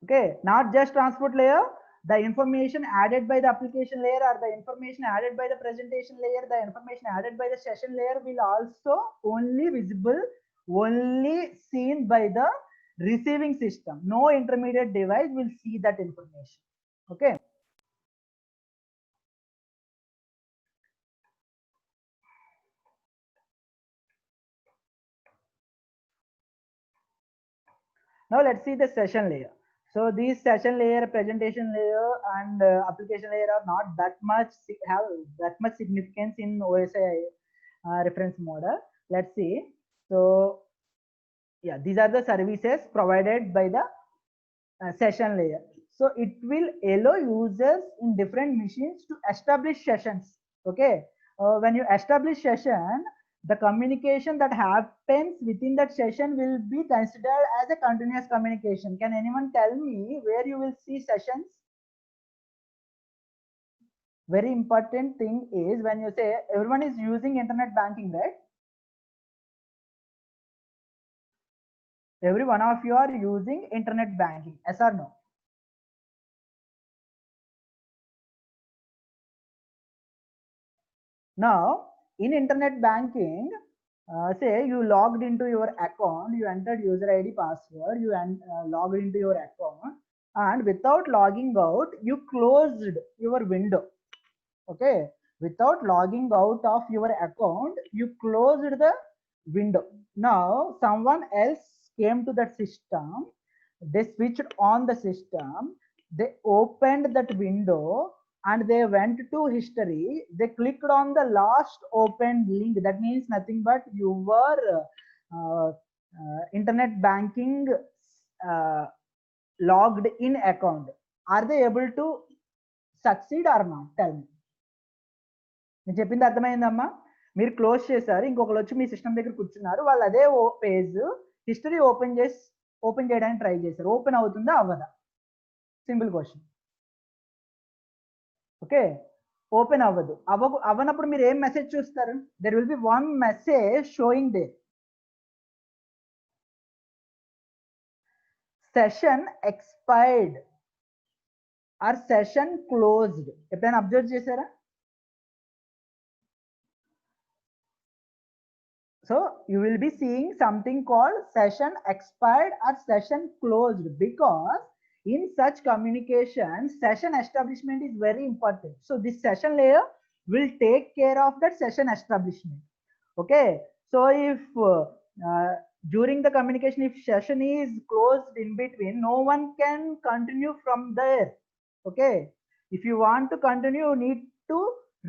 Okay, not just transport layer, the information added by the application layer or the information added by the presentation layer, the information added by the session layer will also only visible, only seen by the receiving system. No intermediate device will see that information. Okay. Now let's see the session layer. So these session layer, presentation layer, and application layer are not that much have that much significance in OSI reference model. Let's see. So yeah, these are the services provided by the session layer. So it will allow users in different machines to establish sessions. Okay, when you establish session, the communication that happens within that session will be considered as a continuous communication. Can anyone tell me where you will see sessions? Very important thing is when you say everyone is using internet banking, right? Every one of you are using internet banking, yes or no? Now, in internet banking, say you logged into your account, you entered user ID password, you logged into your account, and without logging out, you closed your window. Okay, without logging out of your account, you closed the window. Now, someone else came to that system, they switched on the system, they opened that window and they went to history, they clicked on the last opened link. That means nothing but your internet banking logged in account. Are they able to succeed or not? Tell me. నేను చెప్పింది అర్థమైందమ్మా? మీరు close చేశారు, ఇంకొకరు వచ్చి మీ system దగ్గర కూర్చున్నారు, వాళ్ళు అదే పేజ్ హిస్టరీ ఓపెన్ చేయడానికి ట్రై చేశారు. ఓపెన్ అవుతుందా అవ్వదా? Simple question. ఓకే, ఓపెన్ అవ్వదు. అవ్వనప్పుడు మీరు ఏం మెసేజ్ చూస్తారు? There will be one message showing the session expired or session closed. ఎప్పుడైనా అబ్జర్వ్ చేశారా? So you will be seeing something called session expired or session closed, because in such communication, session establishment is very important. So this session layer will take care of that session establishment. Okay, so if during the communication, if session is closed in between, no one can continue from there. Okay, if you want to continue, you need to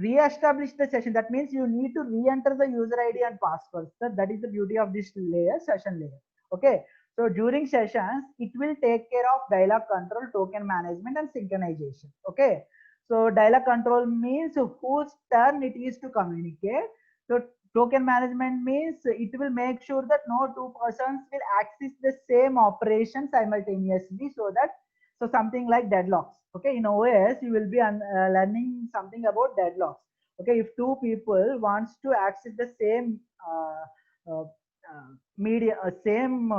re-establish the session. That means you need to re-enter the user ID and password. So that is the beauty of this layer, session layer. Okay, so during sessions, it will take care of dialog control, token management, and synchronization. Okay, so dialog control means whose turn it is to communicate. So token management means it will make sure that no two persons will access the same operation simultaneously, so something like deadlocks. Okay, in OS you will be learning something about deadlocks. Okay, if two people wants to access the same media same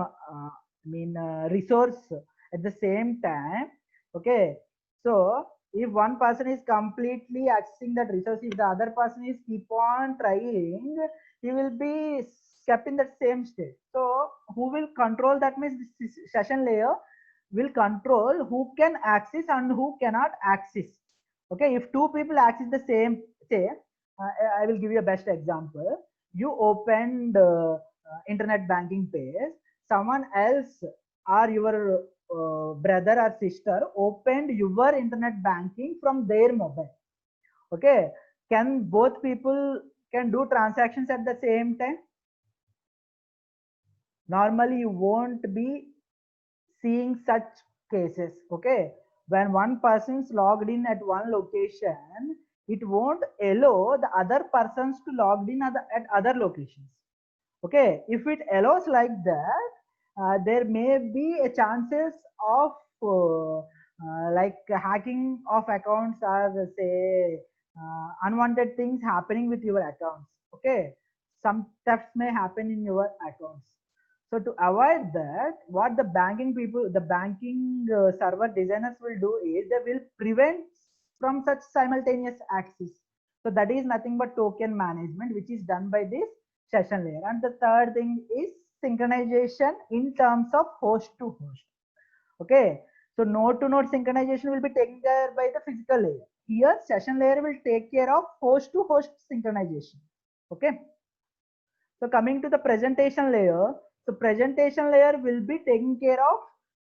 resource at the same time. Okay, so if one person is completely accessing that resource, if the other person is keep on trying, he will be kept in that same state. So who will control that? Means this session layer will control who can access and who cannot access. Okay, if two people access the same, say I will give you a best example. You opened internet banking page, someone else or your brother or sister opened your internet banking from their mobile. Okay, can both people can do transactions at the same time? Normally you won't be seeing such cases. Okay, when one person's logged in at one location, it won't allow the other persons to log in at other locations. Okay, if it allows like that, there may be a chances of like hacking of accounts, or say unwanted things happening with your accounts. Okay, some thefts may happen in your accounts. So to avoid that, what the banking people, the banking server designers will do is they will prevent from such simultaneous access. So that is nothing but token management, which is done by this session layer. And the third thing is synchronization in terms of host to host. Okay, so node to node synchronization will be taken care by the physical layer. Here session layer will take care of host to host synchronization. Okay, so coming to the presentation layer, so presentation layer will be taking care of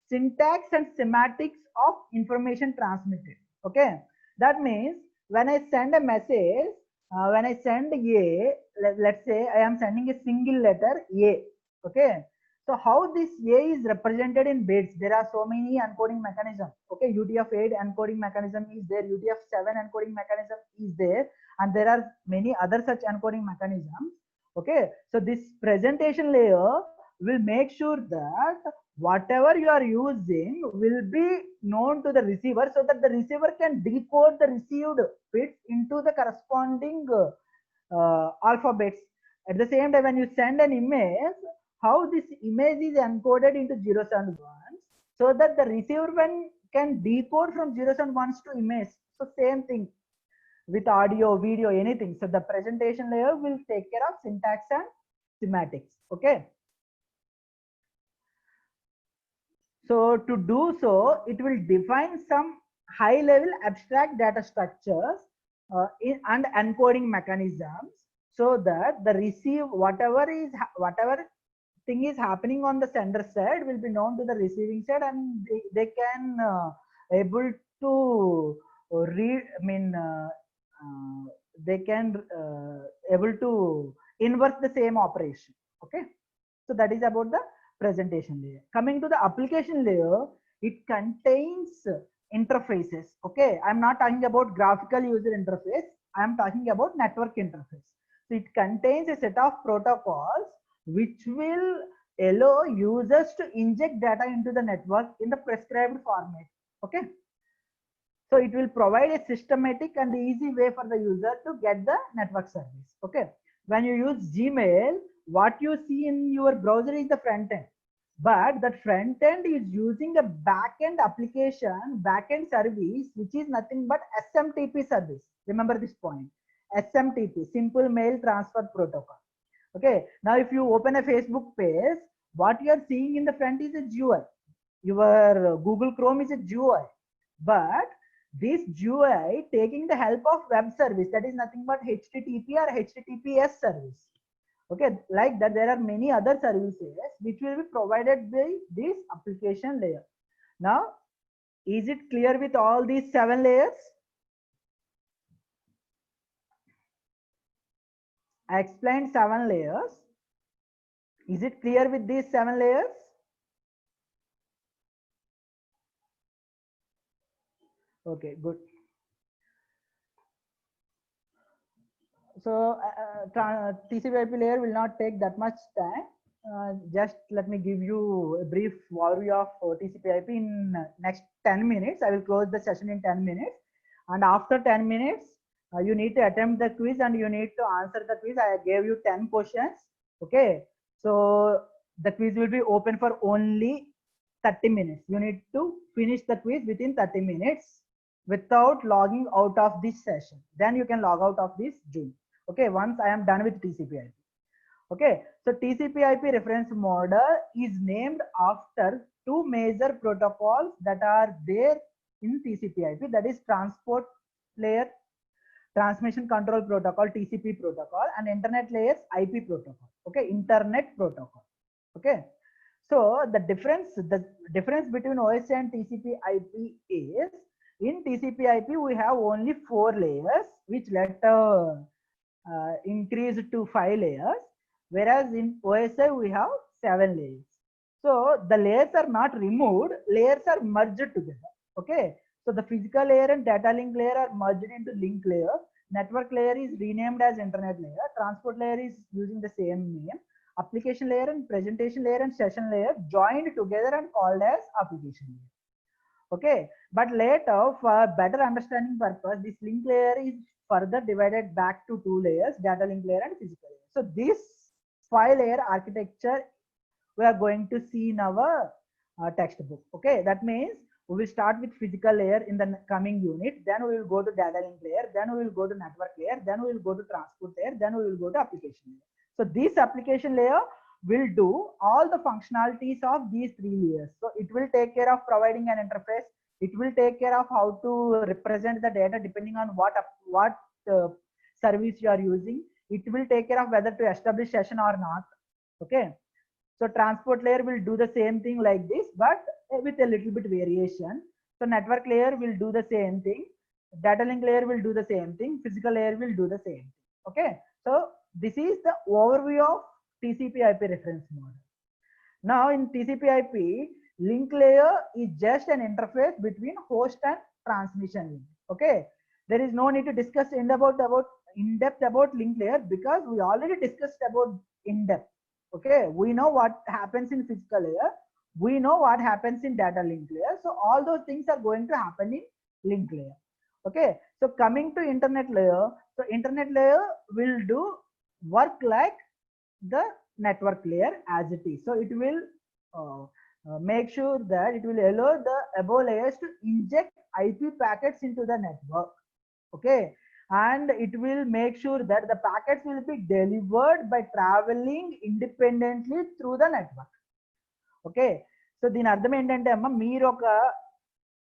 syntax and semantics of information transmitted. Okay, that means when I send a message, when I send a, let's say I am sending a single letter A. Okay, so how this A is represented in bits? There are so many encoding mechanisms. Okay, UTF-8 encoding mechanism is there, UTF-7 encoding mechanism is there, and there are many other such encoding mechanisms. Okay, so this presentation layer will make sure that whatever you are using will be known to the receiver, so that the receiver can decode the received bits into the corresponding alphabets. At the same time, when you send an image, how this image is encoded into zeros and ones, so that the receiver can decode from zeros and ones to image. So same thing with audio, video, anything. So the presentation layer will take care of syntax and semantics. Okay. So to do so, it will define some high level abstract data structures and encoding mechanisms, so that the whatever thing is happening on the sender side will be known to the receiving side, and they can able to read, they can able to inverse the same operation. Okay, so that is about the presentation layer. Coming to the application layer, it contains interfaces. Okay, I'm not talking about graphical user interface, I'm talking about network interface. So it contains a set of protocols which will allow users to inject data into the network in the prescribed format. Okay, so it will provide a systematic and easy way for the user to get the network service. Okay, when you use Gmail, what you see in your browser is the front end, but that front end is using a backend application, backend service, which is nothing but SMTP service. Remember this point, SMTP, simple mail transfer protocol. Okay, now if you open a Facebook page, what you are seeing in the front is a GUI. Your Google Chrome is a GUI, but this GUI taking the help of web service, that is nothing but HTTP or HTTPS service. Okay, like that there are many other services which will be provided by this application layer. Now, is it clear with all these 7 layers? I explained 7 layers. Is it clear with these 7 layers? Okay, good. So TCP/IP layer will not take that much time. Just let me give you a brief overview of TCP/IP in next 10 minutes. I will close the session in 10 minutes. And after 10 minutes, you need to attempt the quiz and you need to answer the quiz. I gave you 10 questions. Okay. So the quiz will be open for only 30 minutes. You need to finish the quiz within 30 minutes without logging out of this session. Then you can log out of this Zoom. Okay, once I am done with TCP/IP. Okay, so TCP/IP reference model is named after two major protocols that are there in TCP/IP, that is transport layer transmission control protocol, TCP protocol, and internet layers IP protocol. Okay, internet protocol. Okay, so the difference between OSI and TCP/IP is, in TCP/IP we have only 4 layers, which later increased to 5 layers, whereas in OSI we have 7 layers. So the layers are not removed, layers are merged together. Okay, so the physical layer and data link layer are merged into link layer. Network layer is renamed as internet layer. Transport layer is using the same name. Application layer and presentation layer and session layer joined together and called as application layer. Okay, but later for better understanding purpose, this link layer is further divided back to 2 layers, data link layer and physical layer. So this 5-layer architecture we are going to see in our textbook. Okay, that means we will start with physical layer in the coming unit, then we will go to data link layer, then we will go to network layer, then we will go to transport layer, then we will go to application layer. So this application layer will do all the functionalities of these 3 layers. So it will take care of providing an interface. It will take care of how to represent the data depending on what service you are using. It will take care of whether to establish session or not. Okay, so transport layer will do the same thing like this, but with a little bit variation. So network layer will do the same thing. Data link layer will do the same thing. Physical layer will do the same thing. Okay, so this is the overview of TCP/IP reference model. Now in TCP/IP, link layer is just an interface between host and transmission link. Okay, there is no need to discuss in depth about link layer, because we already discussed about in depth. Okay, we know what happens in physical layer, we know what happens in data link layer, so all those things are going to happen in link layer. Okay, so coming to internet layer, so internet layer will do work like the network layer as it is. So it will make sure that it will allow the above layers to inject IP packets into the network. Okay, and it will make sure that the packets will be delivered by traveling independently through the network. Okay, so దీని అర్థం ఏంటంటే అమ్మ, మీరు ఒక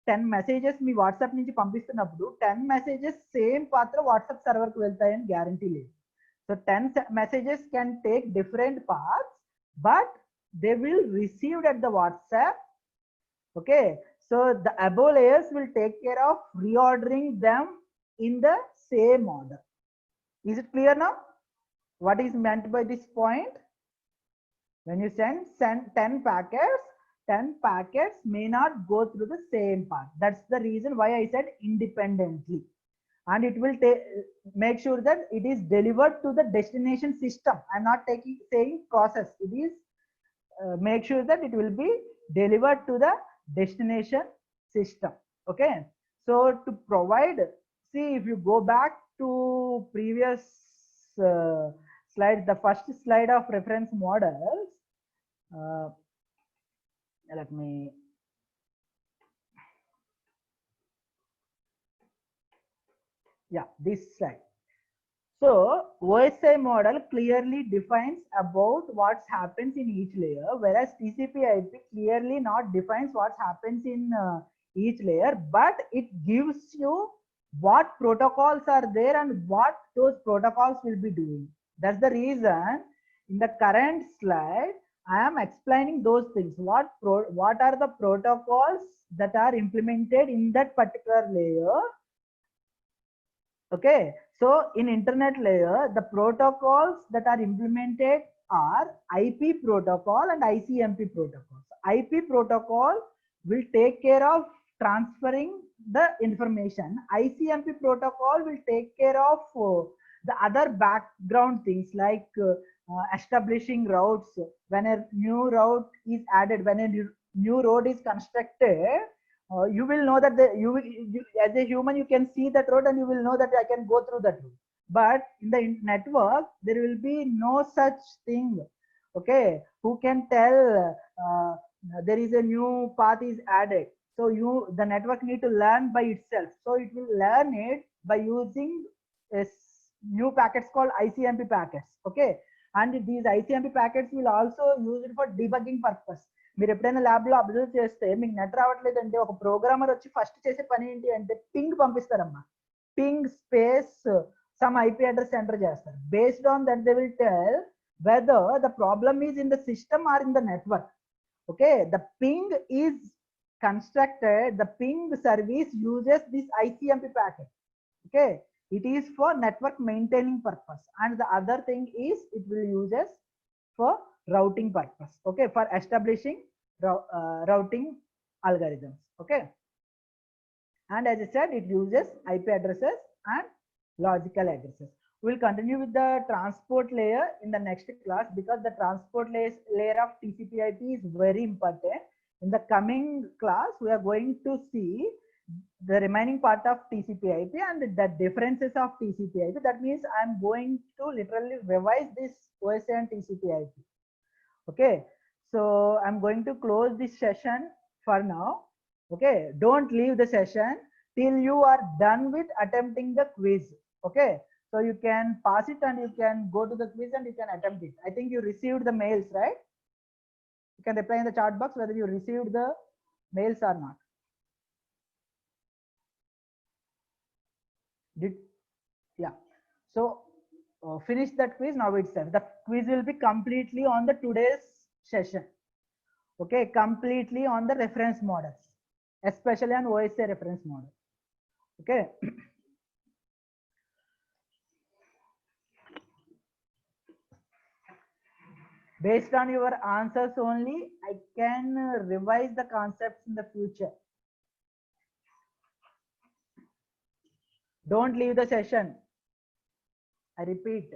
10 messages మీ WhatsApp నుంచి పంపిస్తున్నప్పుడు 10 messages same పాత్ర WhatsApp సర్వర్కి వెళ్తాయని guarantee లేదు. So 10 messages can take different paths, but they will received at the WhatsApp. Okay, so the above layers will take care of reordering them in the same order. Is it clear now? What is meant by this point? When you send 10 packets, 10 packets may not go through the same path. That's the reason why I said independently. And it will make sure that it is delivered to the destination system. I'm not saying process. It is make sure that it will be delivered to the destination system. Okay, so to provide, see, if you go back to previous slides, the first slide of reference models, let me this slide. So OSI model clearly defines about what happens in each layer, whereas TCP/IP clearly not defines what happens in each layer, but it gives you what protocols are there and what those protocols will be doing. That's the reason in the current slide I am explaining those things. What are the protocols that are implemented in that particular layer? Okay, so in internet layer, the protocols that are implemented are IP protocol and ICMP protocol. So IP protocol will take care of transferring the information. ICMP protocol will take care of the other background things like establishing routes. When a new route is added, when a new road is constructed, you will know that you as a human you can see that road and you will know that I can go through that road. But in the network there will be no such thing. Okay, who can tell there is a new path is added. So the network need to learn by itself. So it will learn it by using a new packets called ICMP packets. Okay, and these ICMP packets will also use it for debugging purpose. మీరు ఎప్పుడైనా lab లో observe చేస్తే మీకు net రావట్లేదంటే ఒక programmer వచ్చి first చేసే పని ఏంటి అంటే పింగ్ పంపిస్తారమ్మా. Ping space some IP address enter చేస్తారు. Based on that they will tell whether the problem is in the system or in the network. Okay, the ping is constructed, the ping service uses this ICMP packet. Okay, it is for network maintaining purpose, and the other thing is it will uses for routing purpose. Okay, for establishing routing algorithms. Okay, and as I said, it uses IP addresses and logical addresses. We'll continue with the transport layer in the next class, because the transport layer of TCP/IP is very important. In the coming class, we are going to see the remaining part of TCP/IP and the differences of TCP/IP. That means I'm going to literally revise this OSI and TCP/IP. Okay, so I'm going to close this session for now. Okay, don't leave the session till you are done with attempting the quiz. Okay, so you can pass it and you can go to the quiz and you can attempt it. I think you received the mails, right? You can reply in the chat box whether you received the mails or not. Yeah, so finish that quiz now itself. The quiz will be completely on the today's session. Okay, completely on the reference models, especially on OSI reference model. Okay. Based on your answers only, I can revise the concepts in the future. Don't leave the session. I repeat,